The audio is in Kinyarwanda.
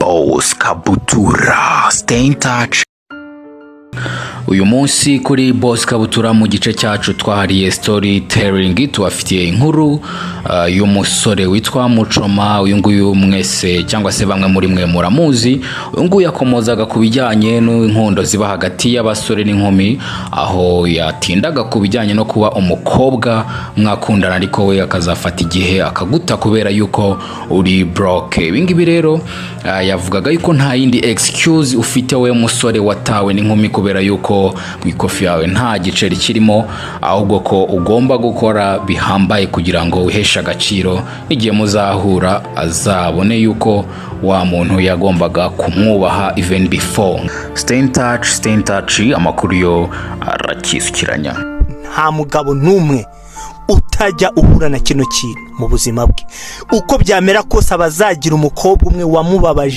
Boss Kabutura, stay in touch. Uyu munsi kuri Boss Kabutura mu gice cyacu twahariye storytelling tubafitiye inkuru y'umusore witwa Muchoma. Uyu nguyu mwese cyangwa se bamwe muri mwe muramuzi. Uyu nguyu yakomozaga ku bijyanye n'inkondo ziba hagati y'abasore n'inkumi, aho yatindaga ku bijyanye no kuba umukobwa mwakundana ariko we akazafata igihe akaguta kubera yuko uri broke. Ibingibi rero yavugaga yuko nta yindi excuse ufite we musore watawe n'inkumi kubera yuko mwikofi yawe nta giceri kirimo, ahubwo ko ugomba gukora bihambaye kugira ngo uheshe agaciro igihe muzahura azabone yuko wa muntu yagombaga kumwubaha even before. Stay in touch, amakuru yo arakisukiranya. Nta mugabo numwe utajya uhura na kino kintu mu buzima bwe, uko byamera kose abazagira umukobwa umwe wamubabaje